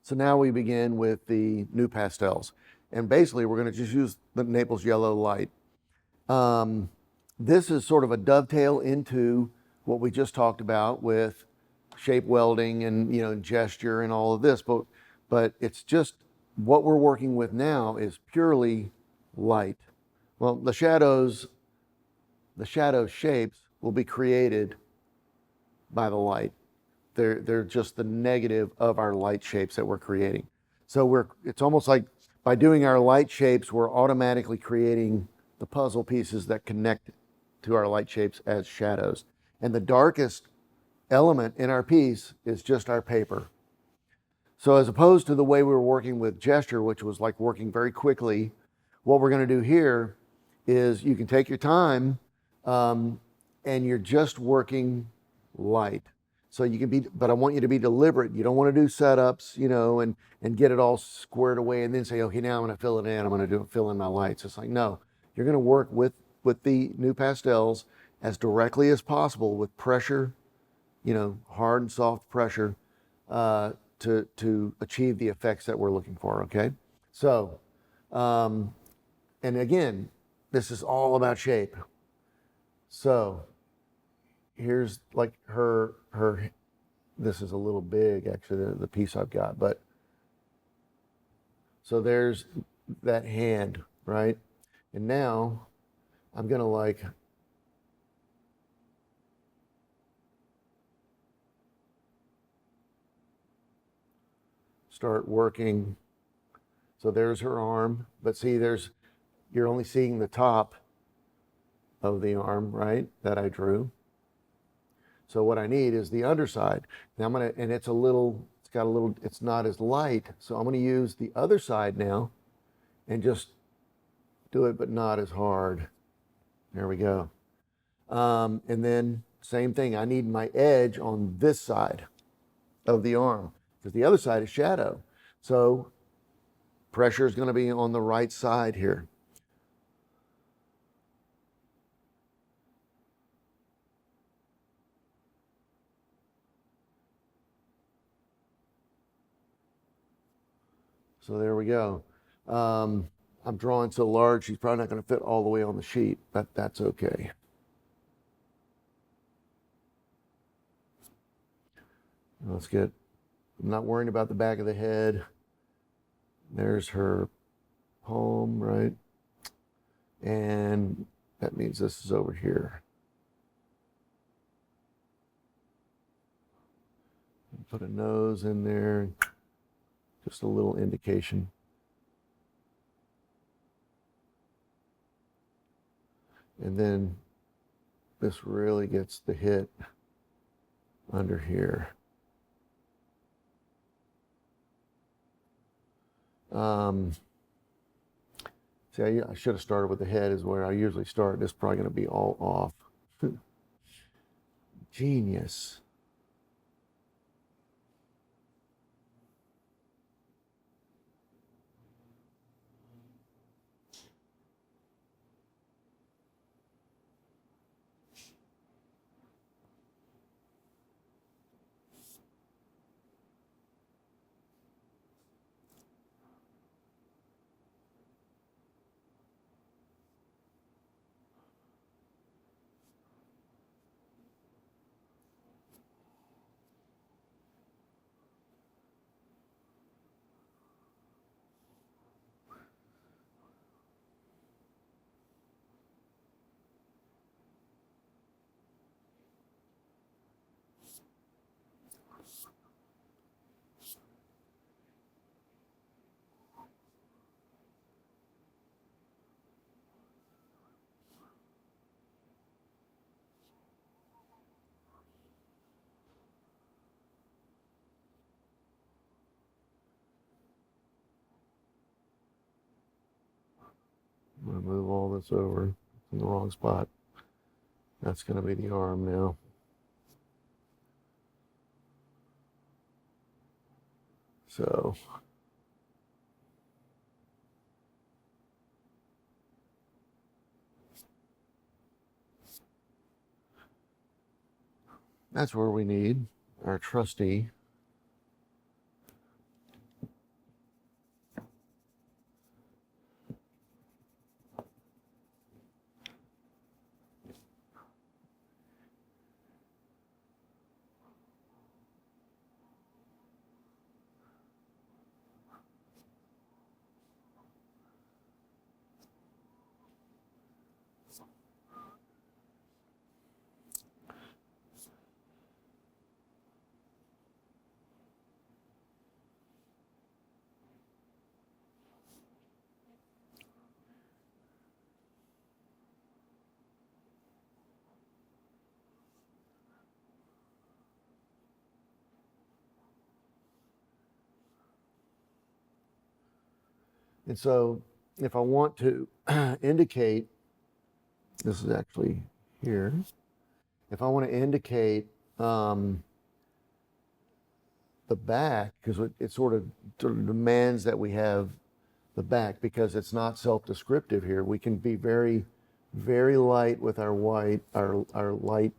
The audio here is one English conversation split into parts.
So now we begin with the new pastels. And basically, we're going to just use the Naples yellow light. This is sort of a dovetail into what we just talked about with shape welding and gesture and all of this, but it's just what we're working with now is purely light. Well, the shadow shapes will be created by the light. They're just the negative of our light shapes that we're creating. So it's almost like by doing our light shapes, we're automatically creating the puzzle pieces that connect to our light shapes as shadows. And the darkest element in our piece is just our paper. So as opposed to the way we were working with gesture, which was like working very quickly, what we're going to do here is you can take your time and you're just working light. So you can be, but I want you to be deliberate. You don't want to do setups, and get it all squared away and then say, okay, now I'm going to fill it in. I'm going to fill in my lights. It's like, no, you're going to work with the new pastels as directly as possible with pressure, hard and soft pressure to achieve the effects that we're looking for. Okay. So, and again, this is all about shape. So here's like her, this is a little big, actually, the piece I've got, but so there's that hand, right? And now I'm going to start working. So there's her arm, but see, you're only seeing the top of the arm, right? That I drew. So what I need is the underside. Now and it's it's not as light. So I'm gonna use the other side now and just do it, but not as hard. There we go. And then same thing, I need my edge on this side of the arm because the other side is shadow. So pressure is gonna be on the right side here. So there we go. I'm drawing so large, she's probably not going to fit all the way on the sheet, but that's okay. Let's I'm not worrying about the back of the head. There's her palm, right? And that means this is over here. Put a nose in there, just a little indication. And then this really gets the hit under here. See, I should have started with the head is where I usually start. This is probably going to be all off. Genius. I'm going to move all this over in the wrong spot. That's going to be the arm now. So that's where we need our trusty And so if I want to indicate, this is actually here, if I want to indicate the back, because it sort of demands that we have the back because it's not self-descriptive here. We can be very, very light with our white, our light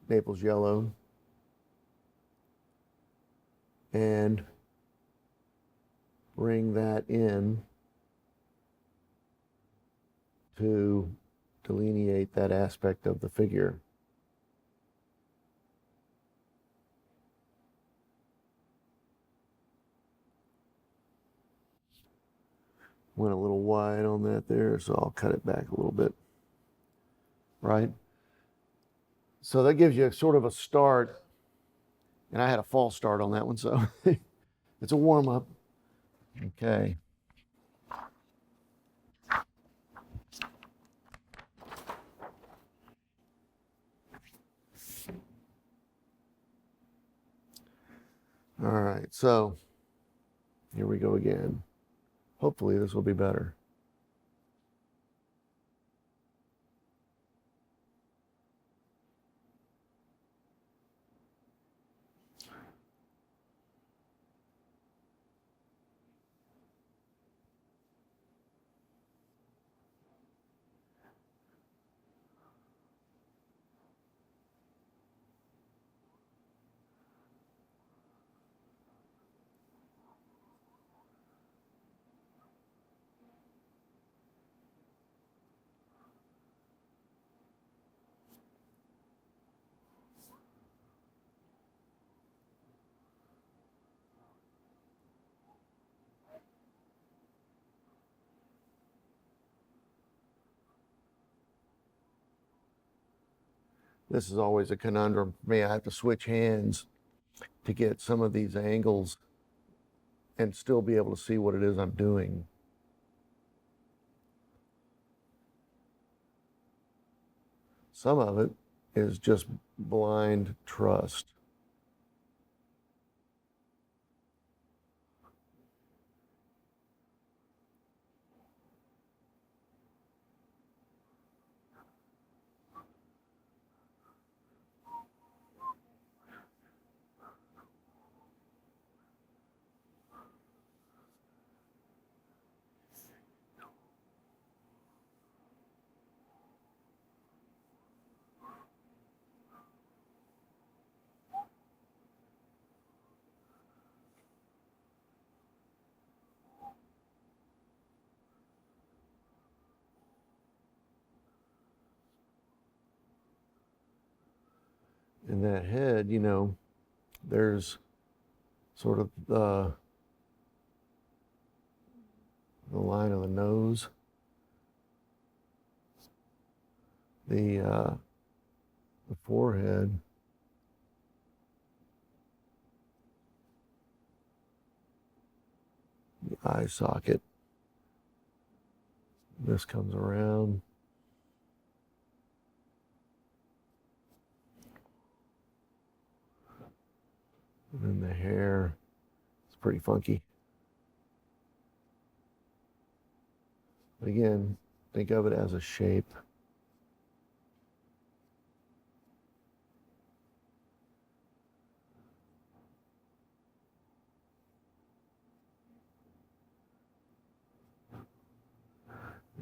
Naples yellow, and bring that in to delineate that aspect of the figure. Went a little wide on that there, so I'll cut it back a little bit. Right? So that gives you sort of a start. And I had a false start on that one, so it's a warm-up. Okay. All right, so here we go again. Hopefully this will be better. This is always a conundrum for me. I have to switch hands to get some of these angles and still be able to see what it is I'm doing. Some of it is just blind trust. In that head, you know, there's sort of the line of the nose, the forehead, the eye socket. This comes around. And then the hair, it's pretty funky. But again, think of it as a shape.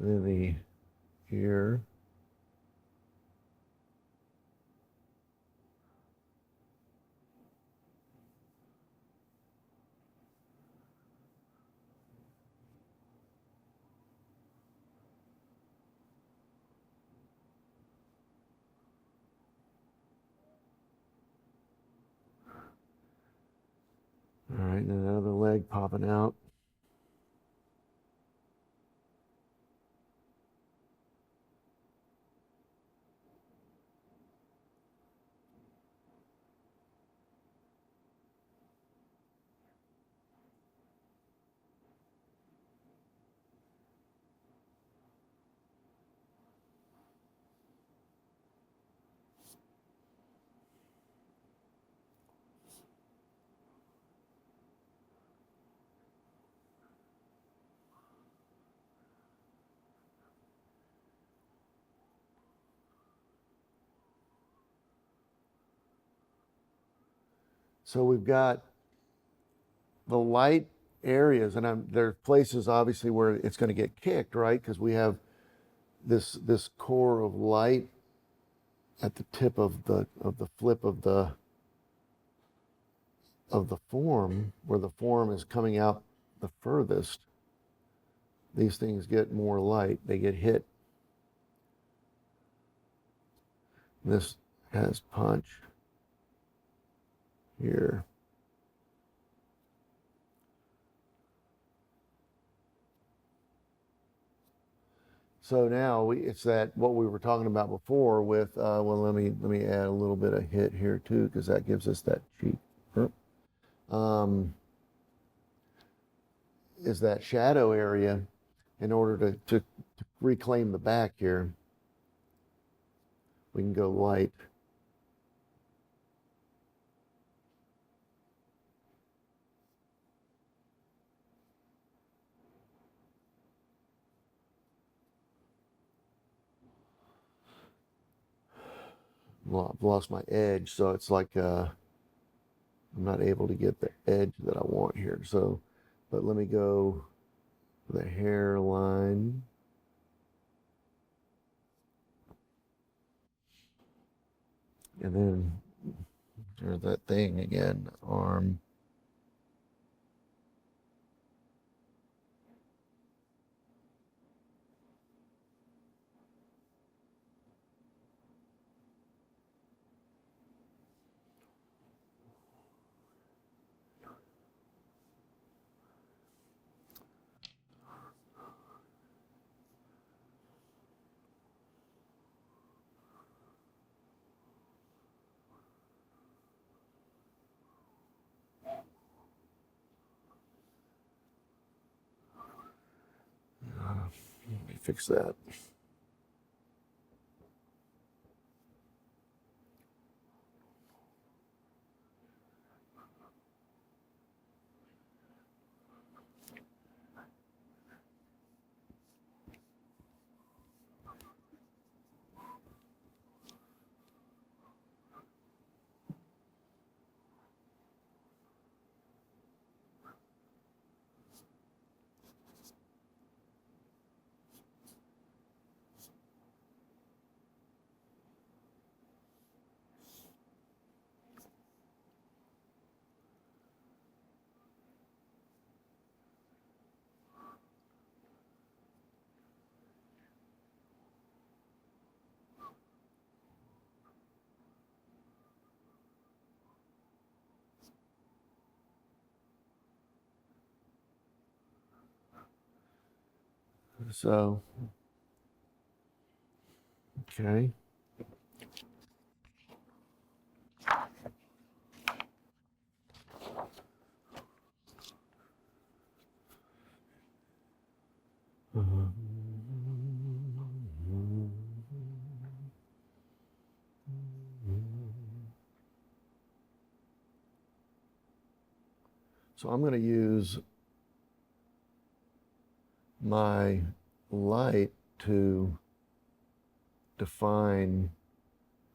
And then the ear. All right, and another leg popping out. So we've got the light areas, and there are places obviously where it's going to get kicked, right? Because we have this core of light at the tip of the flip of the form, where the form is coming out the furthest. These things get more light, they get hit. This has punch here. So now it's that what we were talking about before with well, let me add a little bit of hit here too, because that gives us that cheek. Is that shadow area in order to reclaim the back here. We can go light. Well, I've lost my edge, so it's like I'm not able to get the edge that I want here. So, but let me go the hairline. And then there's that thing again, arm. Let me fix that. So, okay. So I'm going to use my light to define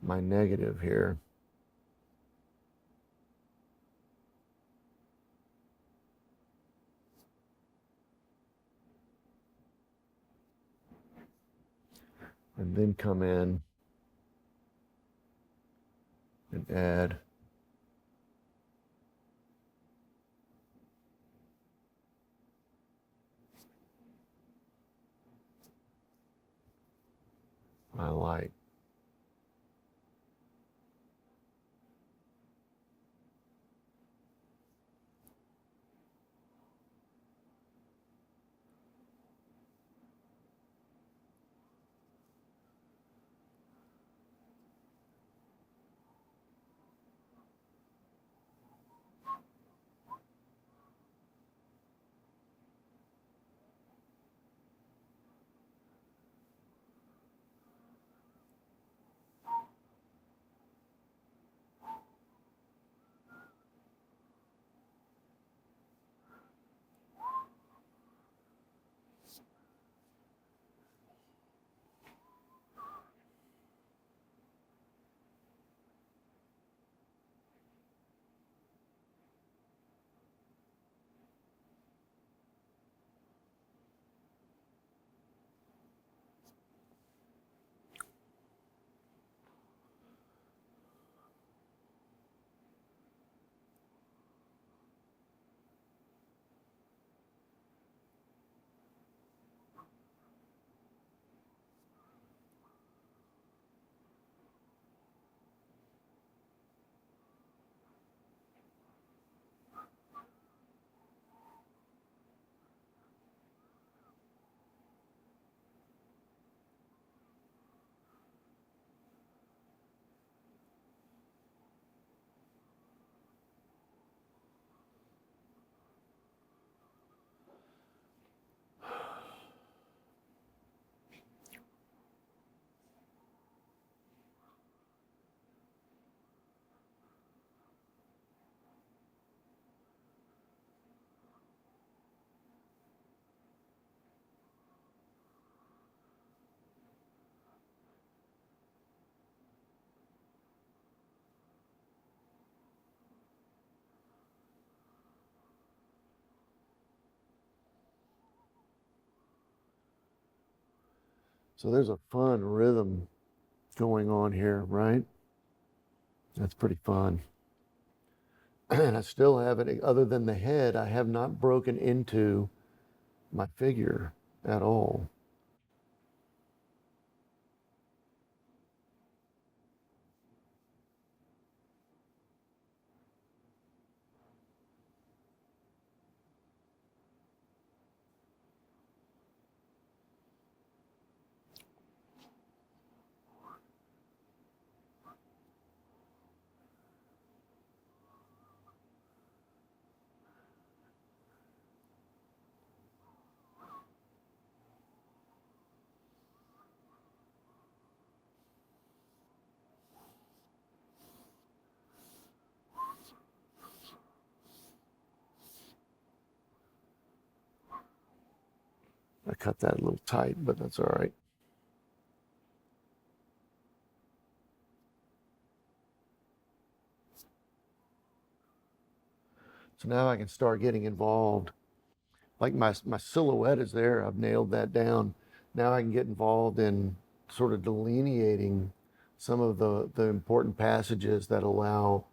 my negative here. And then come in and add my light. So there's a fun rhythm going on here, right? That's pretty fun. And I still haven't, other than the head, I have not broken into my figure at all. I cut that a little tight, but that's all right. So now I can start getting involved. Like my silhouette is there. I've nailed that down. Now I can get involved in sort of delineating some of the important passages that allow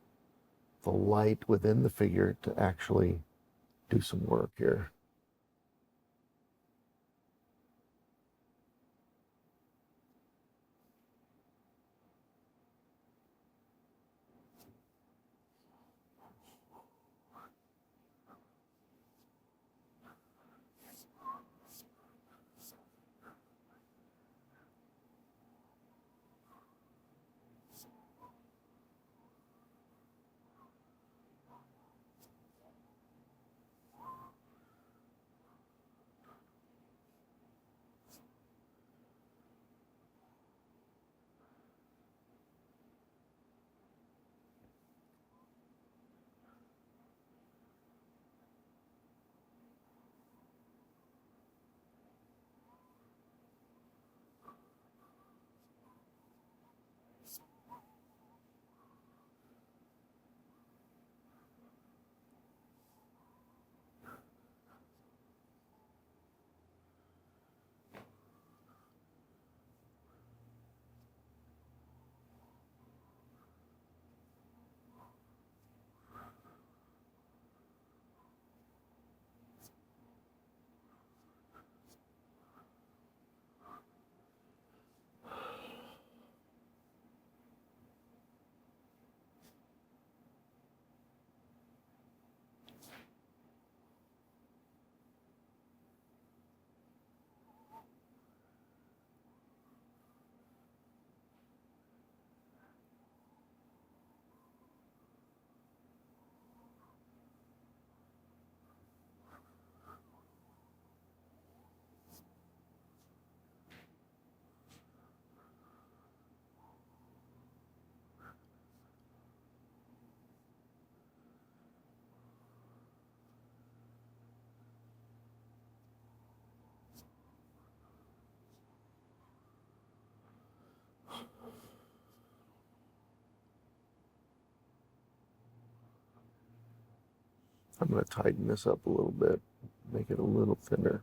the light within the figure to actually do some work here. I'm going to tighten this up a little bit, make it a little thinner.